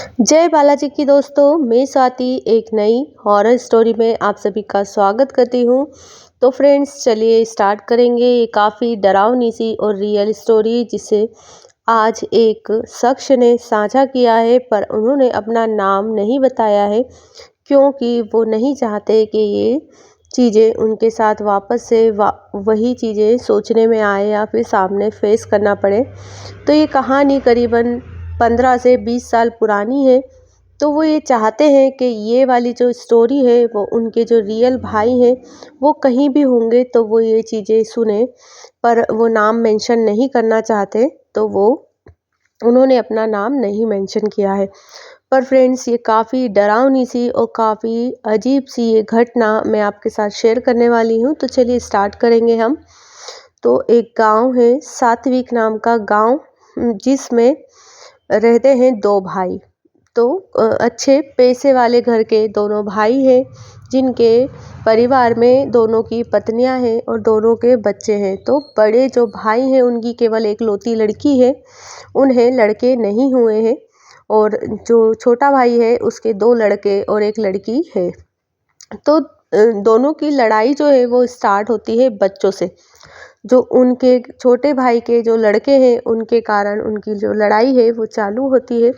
जय बालाजी की दोस्तों, मैं स्वाति एक नई हॉरर स्टोरी में आप सभी का स्वागत करती हूँ। तो फ्रेंड्स चलिए स्टार्ट करेंगे। ये काफ़ी डरावनी सी और रियल स्टोरी जिसे आज एक शख्स ने साझा किया है, पर उन्होंने अपना नाम नहीं बताया है क्योंकि वो नहीं चाहते कि ये चीज़ें उनके साथ वापस से वही चीज़ें सोचने में आए या फिर सामने फेस करना पड़े। तो ये कहानी करीबन 15 से 20 साल पुरानी है। तो वो ये चाहते हैं कि ये वाली जो स्टोरी है वो उनके जो रियल भाई हैं वो कहीं भी होंगे तो वो ये चीज़ें सुने, पर वो नाम मेंशन नहीं करना चाहते, तो वो उन्होंने अपना नाम नहीं मेंशन किया है। पर फ्रेंड्स ये काफ़ी डरावनी सी और काफ़ी अजीब सी ये घटना मैं आपके साथ शेयर करने वाली हूँ। तो चलिए स्टार्ट करेंगे हम। तो एक गांव है, सात्विक नाम का गांव, जिसमें रहते हैं दो भाई। तो अच्छे पैसे वाले घर के दोनों भाई हैं, जिनके परिवार में दोनों की पत्नियां हैं और दोनों के बच्चे हैं। तो बड़े जो भाई हैं उनकी केवल एक लौती लड़की है, उन्हें लड़के नहीं हुए हैं। और जो छोटा भाई है उसके दो लड़के और एक लड़की है। तो दोनों की लड़ाई जो है वो स्टार्ट होती है बच्चों से। जो उनके छोटे भाई के जो लड़के हैं उनके कारण उनकी जो लड़ाई है वो चालू होती है।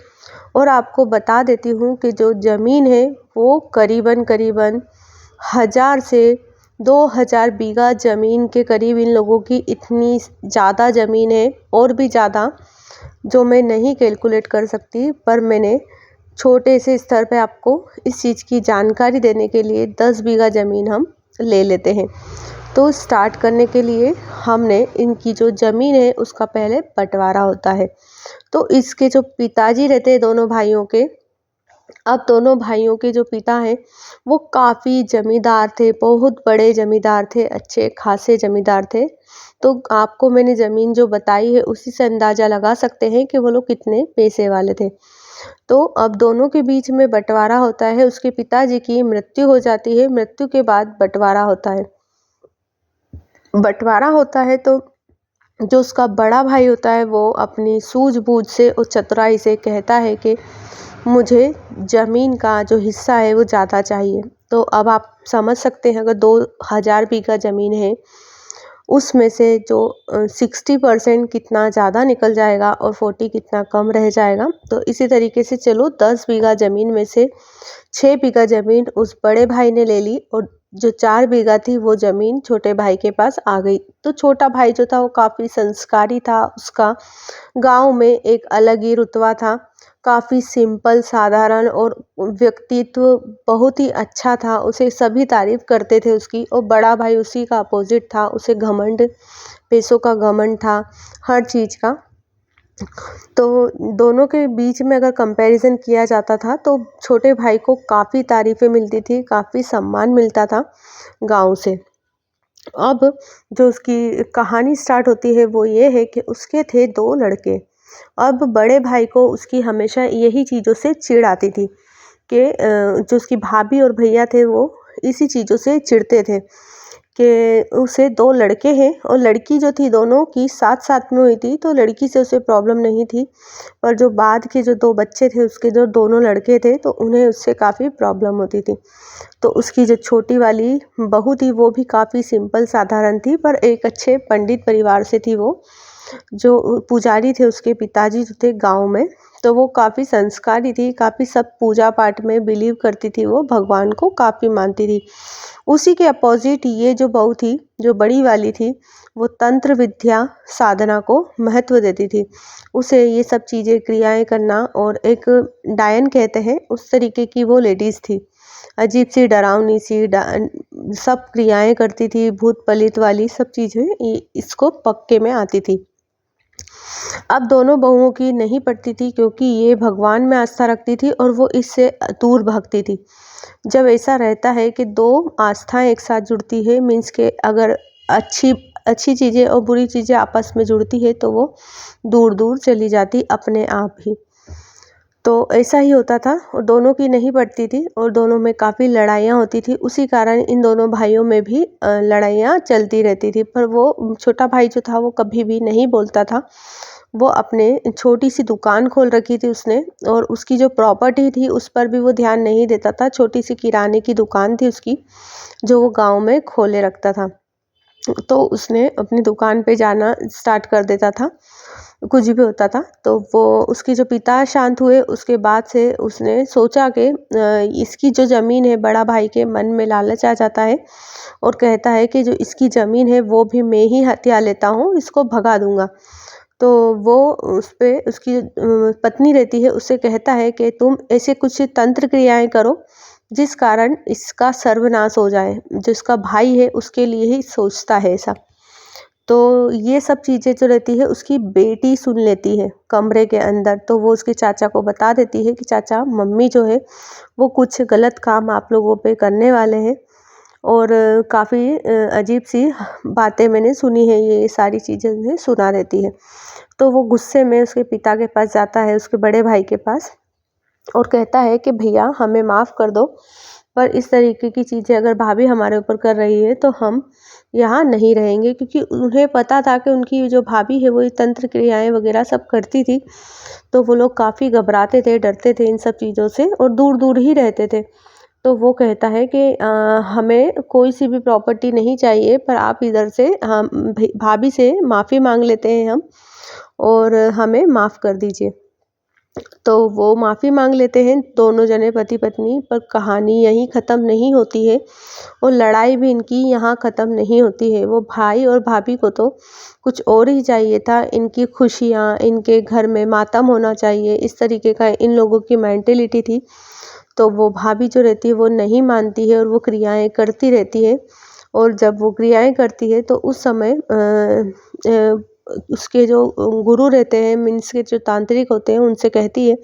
और आपको बता देती हूँ कि जो ज़मीन है वो करीबन करीबन 1000 से 2000 बीघा ज़मीन के करीब इन लोगों की इतनी ज़्यादा ज़मीन है, और भी ज़्यादा जो मैं नहीं कैलकुलेट कर सकती। पर मैंने छोटे से स्तर पे आपको इस चीज़ की जानकारी देने के लिए 10 बीघा ज़मीन हम ले लेते हैं। तो स्टार्ट करने के लिए हमने इनकी जो ज़मीन है उसका पहले बंटवारा होता है। तो इसके जो पिताजी रहते हैं दोनों भाइयों के, अब दोनों भाइयों के जो पिता हैं वो काफ़ी जमींदार थे, बहुत बड़े जमींदार थे, अच्छे खासे जमींदार थे। तो आपको मैंने ज़मीन जो बताई है उसी से अंदाज़ा लगा सकते हैं कि वो लोग कितने पैसे वाले थे। तो अब दोनों के बीच में बंटवारा होता है। उसके पिताजी की मृत्यु हो जाती है, मृत्यु के बाद बंटवारा होता है। बंटवारा होता है तो जो उसका बड़ा भाई होता है वो अपनी सूझबूझ से और चतुराई से कहता है कि मुझे ज़मीन का जो हिस्सा है वो ज़्यादा चाहिए। तो अब आप समझ सकते हैं, अगर 2000 बीघा ज़मीन है उसमें से जो 60% कितना ज़्यादा निकल जाएगा और 40 कितना कम रह जाएगा। तो इसी तरीके से चलो 10 बीघा ज़मीन में से 6 बीघा ज़मीन उस बड़े भाई ने ले ली और जो 4 बीघा थी वो ज़मीन छोटे भाई के पास आ गई। तो छोटा भाई जो था वो काफ़ी संस्कारी था, उसका गांव में एक अलग ही रुतबा था। काफ़ी सिंपल साधारण और व्यक्तित्व बहुत ही अच्छा था, उसे सभी तारीफ़ करते थे उसकी। और बड़ा भाई उसी का अपोजिट था, उसे घमंड, पैसों का घमंड था, हर चीज़ का। तो दोनों के बीच में अगर कंपैरिजन किया जाता था तो छोटे भाई को काफ़ी तारीफ़ें मिलती थी, काफ़ी सम्मान मिलता था गाँव से। अब जो उसकी कहानी स्टार्ट होती है वो ये है कि उसके थे 2 लड़के। अब बड़े भाई को उसकी हमेशा यही चीज़ों से चिढ़ आती थी कि जो उसकी भाभी और भैया थे वो इसी चीज़ों से चिढ़ते थे कि उसे 2 लड़के हैं और लड़की जो थी दोनों की साथ-साथ में हुई थी, तो लड़की से उसे प्रॉब्लम नहीं थी। पर जो बाद के जो 2 बच्चे थे उसके जो दोनों लड़के थे तो उन्हें उससे काफ़ी प्रॉब्लम होती थी। तो उसकी जो छोटी वाली बहू थी वो भी काफ़ी सिंपल साधारण थी, पर एक अच्छे पंडित परिवार से थी वो। जो पुजारी थे उसके पिताजी जो थे गाँव में, तो वो काफ़ी संस्कारी थी, काफ़ी सब पूजा पाठ में बिलीव करती थी, वो भगवान को काफ़ी मानती थी। उसी के अपोजिट ये जो बहू थी, जो बड़ी वाली थी, वो तंत्र विद्या साधना को महत्व देती थी। उसे ये सब चीज़ें क्रियाएँ करना, और एक डायन कहते हैं उस तरीके की वो लेडीज़ थी। अजीब सी डरावनी सी सब क्रियाएँ करती थी, भूत पलित वाली सब चीज़ें इसको पक्के में आती थी। अब दोनों बहुओं की नहीं पड़ती थी क्योंकि ये भगवान में आस्था रखती थी और वो इससे दूर भागती थी। जब ऐसा रहता है कि 2 आस्थाएं एक साथ जुड़ती है, मीन्स के अगर अच्छी अच्छी चीज़ें और बुरी चीज़ें आपस में जुड़ती है तो वो दूर दूर चली जाती अपने आप ही। तो ऐसा ही होता था और दोनों की नहीं पड़ती थी और दोनों में काफ़ी लड़ाइयाँ होती थी। उसी कारण इन दोनों भाइयों में भी लड़ाइयाँ चलती रहती थी। पर वो छोटा भाई जो था वो कभी भी नहीं बोलता था, वो अपने छोटी सी दुकान खोल रखी थी उसने, और उसकी जो प्रॉपर्टी थी उस पर भी वो ध्यान नहीं देता था। छोटी सी किराने की दुकान थी उसकी, जो वो गाँव में खोले रखता था। तो उसने अपनी दुकान पे जाना स्टार्ट कर देता था, कुछ भी होता था। तो वो उसके जो पिता शांत हुए, उसके बाद से उसने सोचा कि इसकी जो ज़मीन है, बड़ा भाई के मन में लालच आ जाता है और कहता है कि जो इसकी ज़मीन है वो भी मैं ही हथिया लेता हूँ, इसको भगा दूँगा। तो वो उस पे उसकी पत्नी रहती है, उससे कहता है कि तुम ऐसे कुछ तंत्र क्रियाएँ करो जिस कारण इसका सर्वनाश हो जाए। जो इसका भाई है उसके लिए ही सोचता है ऐसा। तो ये सब चीज़ें जो रहती है उसकी बेटी सुन लेती है कमरे के अंदर। तो वो उसके चाचा को बता देती है कि चाचा, मम्मी जो है वो कुछ गलत काम आप लोगों पे करने वाले हैं, और काफ़ी अजीब सी बातें मैंने सुनी है, ये सारी चीज़ें उन्हें सुना देती है। तो वो गुस्से में उसके पिता के पास जाता है, उसके बड़े भाई के पास, और कहता है कि भैया हमें माफ़ कर दो, पर इस तरीके की चीज़ें अगर भाभी हमारे ऊपर कर रही है तो हम यहाँ नहीं रहेंगे। क्योंकि उन्हें पता था कि उनकी जो भाभी है वो ये तंत्र क्रियाएँ वगैरह सब करती थी। तो वो लोग काफ़ी घबराते थे, डरते थे इन सब चीज़ों से, और दूर-दूर ही रहते थे। तो वो कहता है कि हमें कोई सी भी प्रॉपर्टी नहीं चाहिए, पर आप इधर से हम भाभी से माफ़ी माँग लेते हैं हम, और हमें माफ़ कर दीजिए। तो वो माफ़ी माँग लेते हैं दोनों जने पति-पत्नी, पर कहानी यहीं ख़त्म नहीं होती है, और लड़ाई भी इनकी यहाँ ख़त्म नहीं होती है। वो भाई और भाभी को तो कुछ और ही चाहिए था, इनकी खुशियाँ, इनके घर में मातम होना चाहिए, इस तरीके का इन लोगों की मेंटालिटी थी। तो वो भाभी जो रहती है वो नहीं मानती है और वो क्रियाएँ करती रहती है, और जब वो क्रियाएँ करती है तो उस समय उसके जो गुरु रहते हैं, मीन्स के जो तांत्रिक होते हैं, उनसे कहती है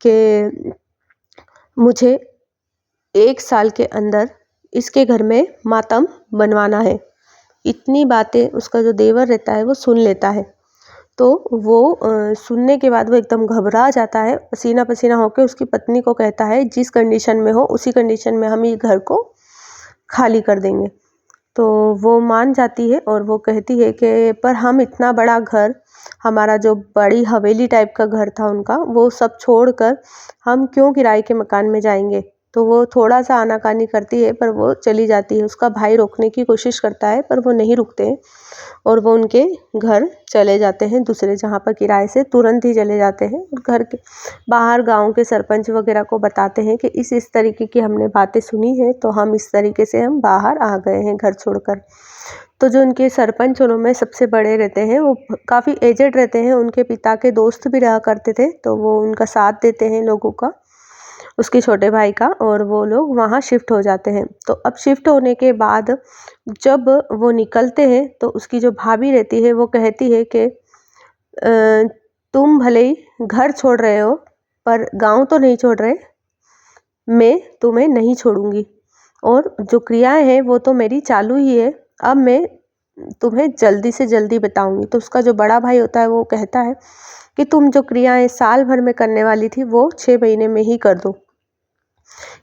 कि मुझे 1 साल के अंदर इसके घर में मातम बनवाना है। इतनी बातें उसका जो देवर रहता है वो सुन लेता है। तो वो सुनने के बाद वो एकदम घबरा जाता है, पसीना-पसीना होके उसकी पत्नी को कहता है, जिस कंडीशन में हो उसी कंडीशन में हम ये घर को खाली कर देंगे। तो वो मान जाती है और वो कहती है कि पर हम इतना बड़ा घर, हमारा जो बड़ी हवेली टाइप का घर था उनका, वो सब छोड़कर हम क्यों किराए के मकान में जाएँगे। तो वो थोड़ा-सा आनाकानी करती है, पर वो चली जाती है। उसका भाई रोकने की कोशिश करता है, पर वो नहीं रुकते हैं, और वो उनके घर चले जाते हैं, दूसरे जहाँ पर किराए से तुरंत ही चले जाते हैं। और घर के बाहर गाँव के सरपंच वगैरह को बताते हैं कि इस तरीके की हमने बातें सुनी हैं, तो हम इस तरीके से हम बाहर आ गए हैं घर छोड़कर। तो जो उनके सरपंच उनमें सबसे बड़े रहते हैं, वो काफ़ी एजेड रहते हैं, उनके पिता के दोस्त भी रहा करते थे, तो वो उनका साथ देते हैं लोगों का, उसके छोटे भाई का, और वो लोग वहाँ शिफ्ट हो जाते हैं। तो अब शिफ्ट होने के बाद जब वो निकलते हैं तो उसकी जो भाभी रहती है वो कहती है कि तुम भले ही घर छोड़ रहे हो, पर गाँव तो नहीं छोड़ रहे, मैं तुम्हें नहीं छोड़ूँगी, और जो क्रियाएँ हैं वो तो मेरी चालू ही है, अब मैं तुम्हें जल्दी से जल्दी बताऊँगी। तो उसका जो बड़ा भाई होता है वो कहता है कि तुम जो क्रियाएँ साल भर में करने वाली थी वो 6 महीने में ही कर दो।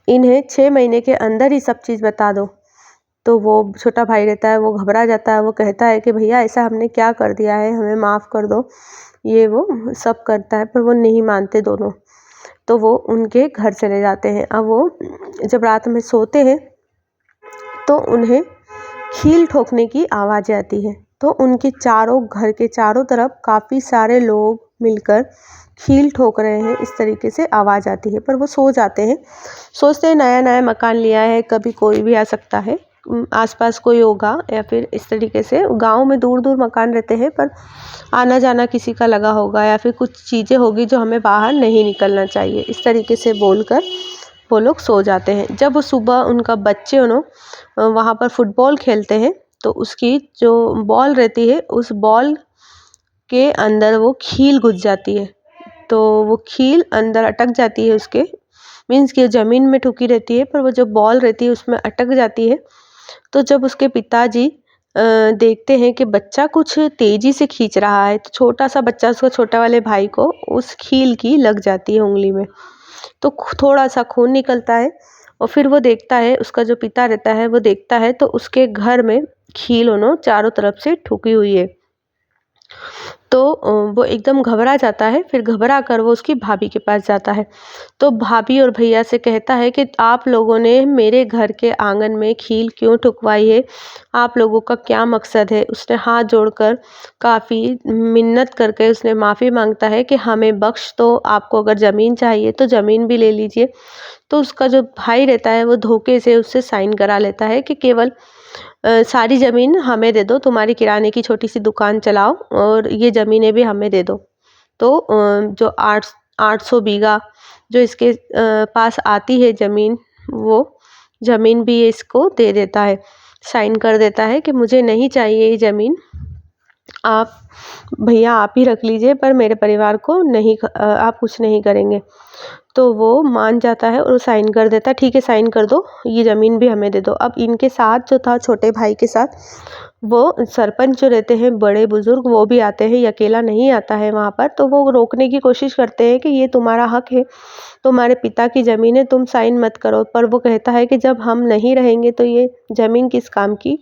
इन्हें 6 महीने के अंदर ही सब चीज़ बता दो। तो वो छोटा भाई रहता है, वो घबरा जाता है, वो कहता है कि भैया ऐसा हमने क्या कर दिया है, हमें माफ़ कर दो। ये वो सब करता है, पर वो नहीं मानते दोनों। तो वो उनके घर चले जाते हैं। अब वो जब रात में सोते हैं तो उन्हें कील ठोकने की आवाज़ें आती हैं। तो उनके चारों घर के चारों तरफ काफ़ी सारे लोग मिलकर कील ठोक रहे हैं, इस तरीके से आवाज़ आती है। पर वो सो जाते हैं, सोचते हैं नया-नया मकान लिया है, कभी कोई भी आ सकता है, आस-पास कोई होगा, या फिर इस तरीके से गाँव में दूर-दूर मकान रहते हैं, पर आना-जाना किसी का लगा होगा, या फिर कुछ चीज़ें होगी जो हमें बाहर नहीं निकलना चाहिए, इस तरीके से बोलकर वो लोग सो जाते हैं। जब वो सुबह उनका बच्चे वहाँ पर फुटबॉल खेलते हैं, तो उसकी जो बॉल रहती है उस बॉल के अंदर वो कील घुस जाती है। तो वो कील अंदर अटक जाती है उसके, मीन्स कि ज़मीन में ठुकी रहती है, पर वो जो बॉल रहती है उसमें अटक जाती है। तो जब उसके पिताजी देखते हैं कि बच्चा कुछ तेज़ी से खींच रहा है, तो छोटा-सा बच्चा उसका छोटा वाले भाई को उस कील की लग जाती है उँगली में। तो थोड़ा-सा खून निकलता है, और फिर वो देखता है, उसका जो पिता रहता है वो देखता है, तो उसके घर में कील चारों तरफ से ठुकी हुई है। तो वो एकदम घबरा जाता है। फिर घबरा कर वो उसकी भाभी के पास जाता है। तो भाभी और भैया से कहता है कि आप लोगों ने मेरे घर के आंगन में कील क्यों ठुकवाई है? आप लोगों का क्या मकसद है? उसने हाथ जोड़कर काफ़ी मिन्नत करके उसने माफ़ी माँगता है कि हमें बख्श दो, आपको अगर ज़मीन चाहिए तो ज़मीन भी ले लीजिए। तो उसका जो भाई रहता है वो धोखे से उससे साइन करा लेता है कि केवल सारी ज़मीन हमें दे दो, तुम्हारी किराने की छोटी-सी दुकान चलाओ और ये ज़मीनें भी हमें दे दो। तो जो 800 बीघा जो इसके पास आती है ज़मीन, वो ज़मीन भी ये इसको दे देता है, साइन कर देता है कि मुझे नहीं चाहिए ये ज़मीन, आप भैया आप ही रख लीजिए, पर मेरे परिवार को नहीं आप कुछ नहीं करेंगे। तो वो मान जाता है और साइन कर देता है, ठीक है साइन कर दो, ये ज़मीन भी हमें दे दो। अब इनके साथ जो था छोटे भाई के साथ, वो सरपंच जो रहते हैं बड़े बुज़ुर्ग वो भी आते हैं, ये अकेला नहीं आता है वहाँ पर। तो वो रोकने की कोशिश करते हैं कि ये तुम्हारा हक है, तुम्हारे पिता की ज़मीन है, तुम साइन मत करो। पर वो कहता है कि जब हम नहीं रहेंगे तो ये ज़मीन किस काम की,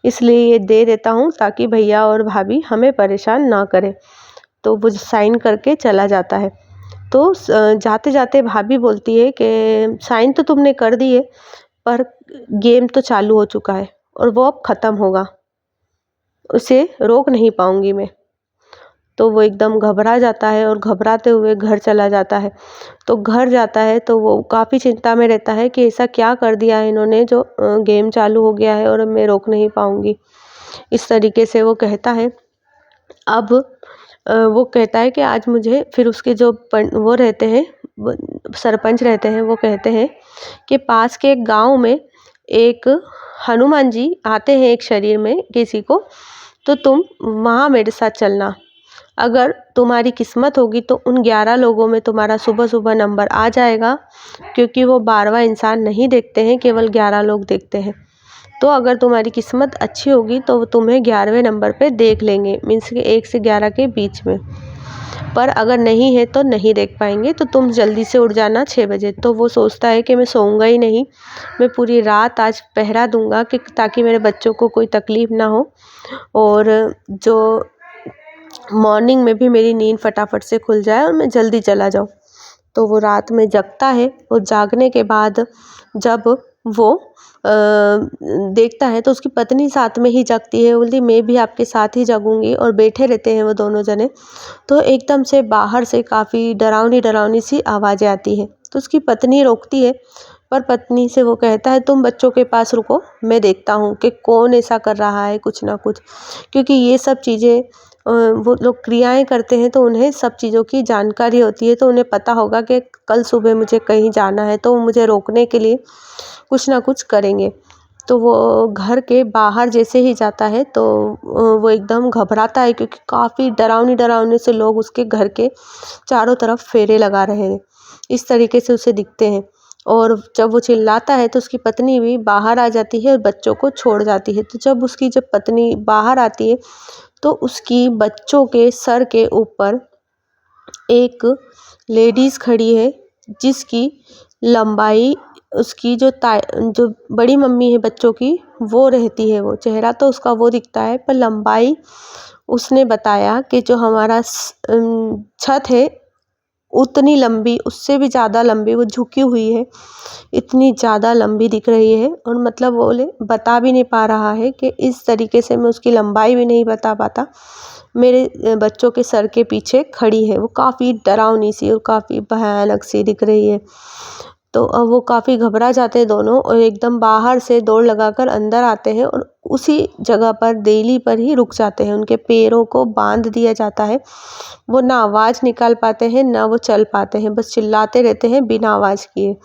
इसलिए ये दे देता हूँ ताकि भैया और भाभी हमें परेशान ना करें। तो वो साइन करके चला जाता है। तो जाते-जाते भाभी बोलती है कि साइन तो तुमने कर दिए, पर गेम तो चालू हो चुका है और वो अब ख़त्म होगा, उसे रोक नहीं पाऊँगी मैं। तो वो एकदम घबरा जाता है और घबराते हुए घर चला जाता है। तो घर जाता है तो वो काफ़ी चिंता में रहता है कि ऐसा क्या कर दिया है इन्होंने जो गेम चालू हो गया है और मैं रोक नहीं पाऊँगी। इस तरीके से वो कहता है। अब वो कहता है कि आज मुझे फिर उसके जो वो रहते हैं, सरपंच रहते हैं, वो कहते हैं कि पास के एक गांव में एक हनुमान जी आते हैं एक शरीर में किसी को, तो तुम वहाँ मेरे साथ चलना। अगर तुम्हारी किस्मत होगी तो उन 11 लोगों में तुम्हारा सुबह सुबह नंबर आ जाएगा, क्योंकि वो 12वां इंसान नहीं देखते हैं, केवल 11 लोग देखते हैं। तो अगर तुम्हारी किस्मत अच्छी होगी तो वो तुम्हें 11वें नंबर पे देख लेंगे, मीन्स कि 1 से 11 के बीच में। पर अगर नहीं है तो नहीं देख पाएंगे, तो तुम जल्दी से उठ जाना 6 बजे। तो वो सोचता है कि मैं सोऊंगा ही नहीं, मैं पूरी रात आज पहरा दूंगा कि ताकि मेरे बच्चों को कोई तकलीफ़ ना हो और जो मॉर्निंग में भी मेरी नींद फटाफट से खुल जाए और मैं जल्दी चला जाऊँ। तो वो रात में जगता है और जागने के बाद जब वो देखता है तो उसकी पत्नी साथ में ही जगती है। बोलती मैं भी आपके साथ ही जगूंगी, और बैठे रहते हैं वो दोनों जने। तो एकदम से बाहर से काफ़ी डरावनी डरावनी सी आवाज़ें आती है। तो उसकी पत्नी रोकती है, पर पत्नी से वो कहता है तुम बच्चों के पास रुको, मैं देखता हूँ कि कौन ऐसा कर रहा है कुछ ना कुछ। क्योंकि ये सब चीज़ें वो लोग क्रियाएं करते हैं तो उन्हें सब चीज़ों की जानकारी होती है, तो उन्हें पता होगा कि कल सुबह मुझे कहीं जाना है, तो वो मुझे रोकने के लिए कुछ ना कुछ करेंगे। तो वो घर के बाहर जैसे ही जाता है तो वो एकदम घबराता है, क्योंकि काफ़ी डरावनी डरावनी से लोग उसके घर के चारों तरफ फेरे लगा रहे हैं, इस तरीके से उसे दिखते हैं। और जब वो चिल्लाता है तो उसकी पत्नी भी बाहर आ जाती है और बच्चों को छोड़ जाती है। तो जब पत्नी बाहर आती है तो उसकी बच्चों के सर के ऊपर एक लेडीज़ खड़ी है, जिसकी लंबाई उसकी जो बड़ी मम्मी है बच्चों की, वो रहती है। वो चेहरा तो उसका वो दिखता है, पर लंबाई उसने बताया कि जो हमारा छत है उतनी लंबी, उससे भी ज़्यादा लंबी वो झुकी हुई है, इतनी ज़्यादा लंबी दिख रही है। और मतलब बोले बता भी नहीं पा रहा है कि इस तरीके से मैं उसकी लंबाई भी नहीं बता पाता, मेरे बच्चों के सर के पीछे खड़ी है। वो काफ़ी डरावनी सी और काफ़ी भयानक सी दिख रही है। तो अब वो काफ़ी घबरा जाते हैं दोनों, और एकदम बाहर से दौड़ लगाकर अंदर आते हैं और उसी जगह पर देली पर ही रुक जाते हैं। उनके पैरों को बांध दिया जाता है, वो ना आवाज़ निकाल पाते हैं ना वो चल पाते हैं, बस चिल्लाते रहते हैं बिना आवाज़ किए।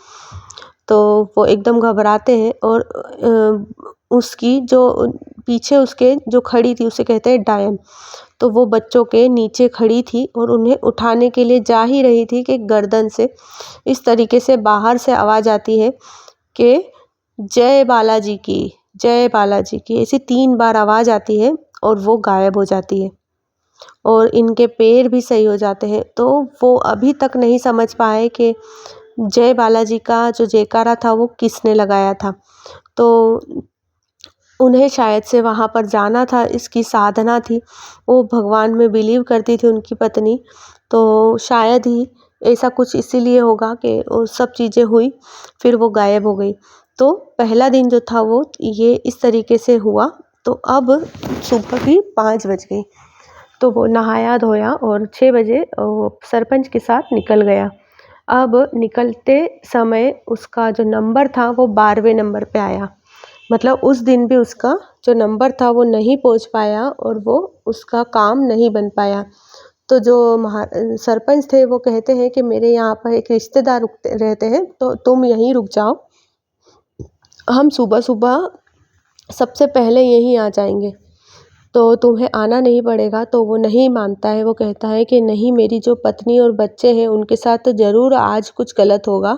तो वो एकदम घबराते हैं और उसकी जो पीछे उसके जो खड़ी थी उसे कहते हैं डायन। तो वो बच्चों के नीचे खड़ी थी और उन्हें उठाने के लिए जा ही रही थी कि गर्दन से इस तरीके से बाहर से आवाज़ आती है कि जय बालाजी की, जय बालाजी की, ऐसी 3 बार आवाज़ आती है और वो गायब हो जाती है और इनके पैर भी सही हो जाते हैं। तो वो अभी तक नहीं समझ पाए कि जय बालाजी का जो जयकारा था वो किसने लगाया था। तो उन्हें शायद से वहाँ पर जाना था, इसकी साधना थी। वो भगवान में बिलीव करती थी उनकी पत्नी, तो शायद ही ऐसा कुछ इसीलिए होगा कि वो सब चीज़ें हुई, फिर वो गायब हो गई। तो पहला दिन जो था वो ये इस तरीके से हुआ। तो अब सुबह की 5 बज गई, तो वो नहाया धोया और 6 बजे वो सरपंच के साथ निकल गया। अब निकलते समय उसका जो नंबर था वो 12वें नंबर पे आया। मतलब उस दिन भी उसका जो नंबर था वो नहीं पहुंच पाया और वो उसका काम नहीं बन पाया। तो जो सरपंच थे वो कहते हैं कि मेरे यहाँ पर एक रिश्तेदार रहते हैं, तो तुम यहीं रुक जाओ, हम सुबह सुबह सबसे पहले यहीं आ जाएंगे, तो तुम्हें आना नहीं पड़ेगा। तो वो नहीं मानता है, वो कहता है कि नहीं, मेरी जो पत्नी और बच्चे हैं उनके साथ तो ज़रूर आज कुछ गलत होगा,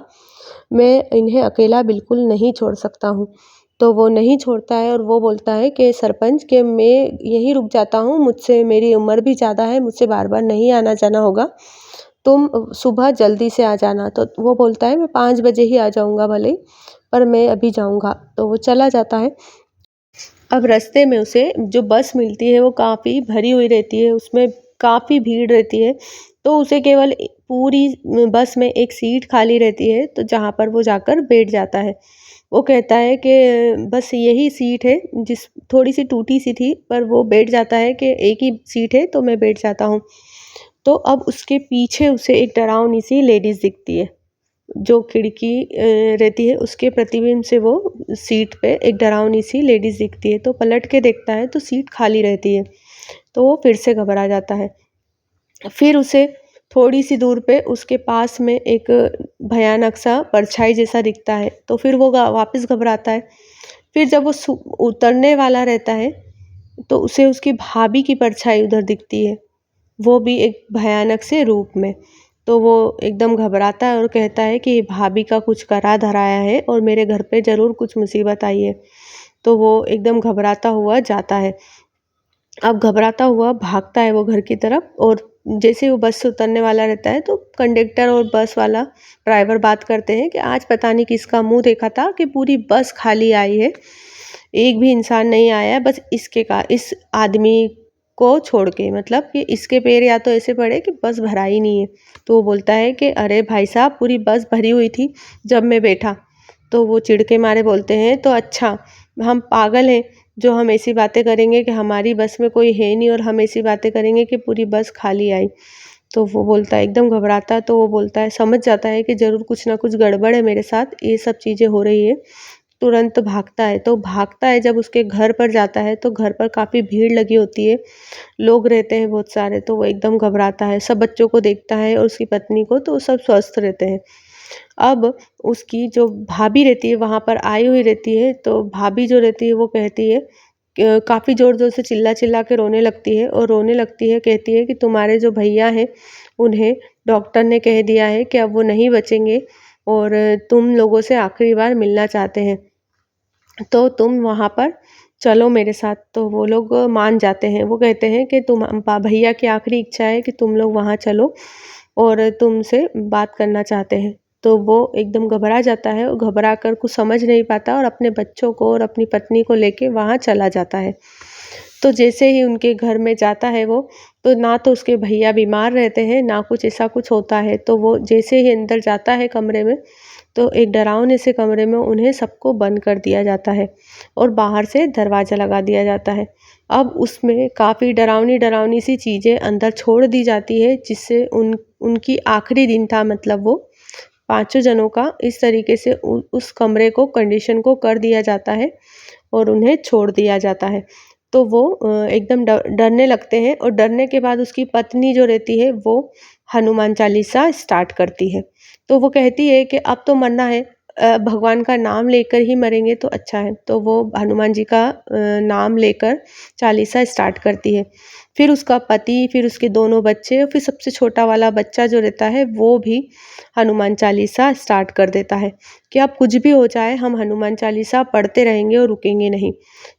मैं इन्हें अकेला बिल्कुल नहीं छोड़ सकता हूँ। तो वो नहीं छोड़ता है और वो बोलता है कि सरपंच के मैं यहीं रुक जाता हूँ, मुझसे मेरी उम्र भी ज़्यादा है, मुझसे बार बार नहीं आना जाना होगा, तुम सुबह जल्दी से आ जाना। तो वो बोलता है मैं 5 बजे ही आ जाऊँगा भले ही, पर मैं अभी जाऊँगा। तो वो चला जाता है। अब रास्ते में उसे जो बस मिलती है वो काफ़ी भरी हुई रहती है, उसमें काफ़ी भीड़ रहती है। तो उसे केवल पूरी बस में एक सीट खाली रहती है, तो जहाँ पर वो जाकर बैठ जाता है। वो कहता है कि बस यही सीट है, जिस थोड़ी सी टूटी सी थी, पर वो बैठ जाता है कि एक ही सीट है तो मैं बैठ जाता हूँ। तो अब उसके पीछे उसे एक डरावनी सी लेडीज़ दिखती है। जो खिड़की रहती है उसके प्रतिबिंब से वो सीट पे एक डरावनी सी लेडीज़ दिखती है। तो पलट के देखता है तो सीट खाली रहती है। तो वो फिर से घबरा जाता है। फिर उसे थोड़ी सी दूर पे उसके पास में एक भयानक सा परछाई जैसा दिखता है। तो फिर वो वापस घबराता है। फिर जब वो उतरने वाला रहता है तो उसे उसकी भाभी की परछाई उधर दिखती है, वो भी एक भयानक से रूप में। तो वो एकदम घबराता है और कहता है कि भाभी का कुछ करा धराया है और मेरे घर पे ज़रूर कुछ मुसीबत आई है। तो वो एकदम घबराता हुआ जाता है। अब घबराता हुआ भागता है वो घर की तरफ, और जैसे ही वो बस से उतरने वाला रहता है तो कंडक्टर और बस वाला ड्राइवर बात करते हैं कि आज पता नहीं किसका मुँह देखा था कि पूरी बस खाली आई है, एक भी इंसान नहीं आया है, बस इस आदमी को छोड़ के, मतलब कि इसके पैर या तो ऐसे पड़े कि बस भरा ही नहीं है। तो वो बोलता है कि अरे भाई साहब, पूरी बस भरी हुई थी जब मैं बैठा। तो वो चिढ़ के मारे बोलते हैं तो अच्छा, हम पागल हैं जो हम ऐसी बातें करेंगे कि हमारी बस में कोई है नहीं और हम ऐसी बातें करेंगे कि पूरी बस खाली आई। तो वो बोलता है, एकदम घबराता है, तो वो बोलता है, समझ जाता है कि ज़रूर कुछ ना कुछ गड़बड़ है मेरे साथ, ये सब चीज़ें हो रही है। तुरंत भागता है, तो भागता है जब उसके घर पर जाता है तो घर पर काफ़ी भीड़ लगी होती है, लोग रहते हैं बहुत सारे। तो वो एकदम घबराता है, सब बच्चों को देखता है और उसकी पत्नी को, तो वो सब स्वस्थ रहते हैं। अब उसकी जो भाभी रहती है वहाँ पर आई हुई रहती है, तो भाभी जो रहती है वो कहती है, काफ़ी ज़ोर-ज़ोर से चिल्ला-चिल्ला के रोने लगती है और रोने लगती है, कहती है कि तुम्हारे जो भैया हैं उन्हें डॉक्टर ने कह दिया है कि अब वो नहीं बचेंगे और तुम लोगों से आखिरी बार मिलना चाहते हैं, तो तुम वहाँ पर चलो मेरे साथ। तो वो लोग मान जाते हैं। वो कहते हैं कि तुम भैया की आखिरी इच्छा है कि तुम लोग वहाँ चलो और तुमसे बात करना चाहते हैं। तो वो एकदम घबरा जाता है और घबरा कर कुछ समझ नहीं पाता और अपने बच्चों को और अपनी पत्नी को लेके वहाँ चला जाता है। तो जैसे ही उनके घर में जाता है वो, तो ना तो उसके भैया बीमार रहते हैं, ना कुछ ऐसा कुछ होता है। तो वो जैसे ही अंदर जाता है कमरे में, तो एक डरावने से कमरे में उन्हें सबको बंद कर दिया जाता है और बाहर से दरवाज़ा लगा दिया जाता है। अब उसमें काफ़ी डरावनी-डरावनी सी चीज़ें अंदर छोड़ दी जाती है, जिससे उनकी आखिरी दिन था, मतलब वो पाँचों जनों का इस तरीके से उस कमरे को, कंडीशन को कर दिया जाता है और उन्हें छोड़ दिया जाता है। तो वो एकदम डरने लगते हैं और डरने के बाद उसकी पत्नी जो रहती है वो हनुमान चालीसा स्टार्ट करती है। तो वो कहती है कि अब तो मरना है, भगवान का नाम लेकर ही मरेंगे तो अच्छा है। तो वो हनुमान जी का नाम लेकर चालीसा स्टार्ट करती है। फिर उसका पति, फिर उसके दोनों बच्चे और फिर सबसे छोटा वाला बच्चा जो रहता है वो भी हनुमान चालीसा स्टार्ट कर देता है कि अब कुछ भी हो जाए हम हनुमान चालीसा पढ़ते रहेंगे और रुकेंगे नहीं।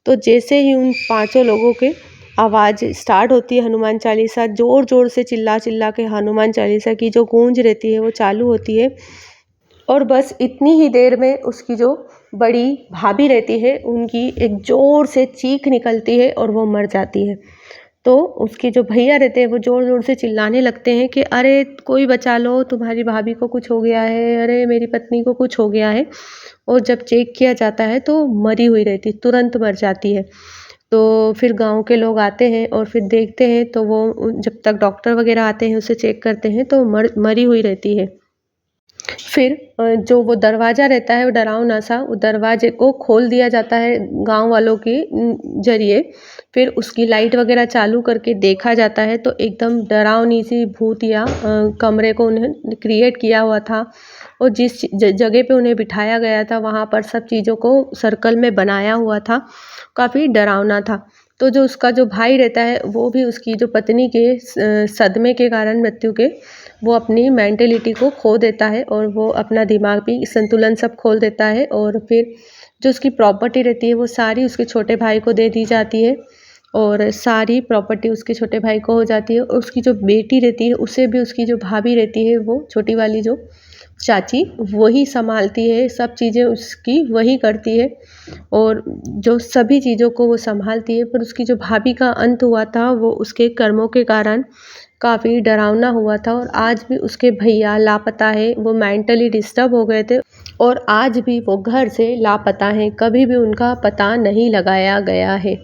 तो जैसे ही उन पाँचों लोगों के आवाज़ स्टार्ट होती है हनुमान चालीसा, ज़ोर-ज़ोर से चिल्ला-चिल्ला के हनुमान चालीसा की जो गूंज रहती है वो चालू होती है। और बस इतनी ही देर में उसकी जो बड़ी भाभी रहती है उनकी एक ज़ोर से चीख निकलती है और वो मर जाती है। तो उसके जो भैया रहते हैं वो ज़ोर-ज़ोर से चिल्लाने लगते हैं कि अरे कोई बचा लो, तुम्हारी भाभी को कुछ हो गया है, अरे मेरी पत्नी को कुछ हो गया है। और जब चेक किया जाता है तो मरी हुई रहती, तुरंत मर जाती है। तो फिर गाँव के लोग आते हैं और फिर देखते हैं तो वो जब तक डॉक्टर वग़ैरह आते हैं उसे चेक करते हैं तो मरी हुई रहती है। फिर जो वो दरवाज़ा रहता है वो डरावना-सा, वो दरवाज़े को खोल दिया जाता है गाँव वालों के ज़रिए। फिर उसकी लाइट वग़ैरह चालू करके देखा जाता है तो एकदम डरावनी-सी भूतिया कमरे को उन्हें क्रिएट किया हुआ था और जिस जगह पे उन्हें बिठाया गया था वहाँ पर सब चीज़ों को सर्कल में बनाया हुआ था, काफ़ी डरावना था। तो जो उसका जो भाई रहता है वो भी उसकी जो पत्नी के सदमे के कारण मृत्यु के वो अपनी मेंटालिटी को खो देता है और वो अपना दिमाग भी संतुलन सब खो देता है और फिर जो उसकी प्रॉपर्टी रहती है वो सारी उसके छोटे भाई को दे दी जाती है और सारी प्रॉपर्टी उसके छोटे भाई को हो जाती है और उसकी जो बेटी रहती है उसे भी उसकी जो भाभी रहती है वो छोटी वाली जो चाची वही सँभालती है, सब चीज़ें उसकी वही करती है और जो सभी चीज़ों को वो सँभालती है। पर उसकी जो भाभी का अंत हुआ था वो उसके कर्मों के कारण काफ़ी डरावना हुआ था और आज भी उसके भैया लापता है, वो मेंटली डिस्टर्ब हो गए थे और आज भी वो घर से लापता हैं, कभी भी उनका पता नहीं लगाया गया है।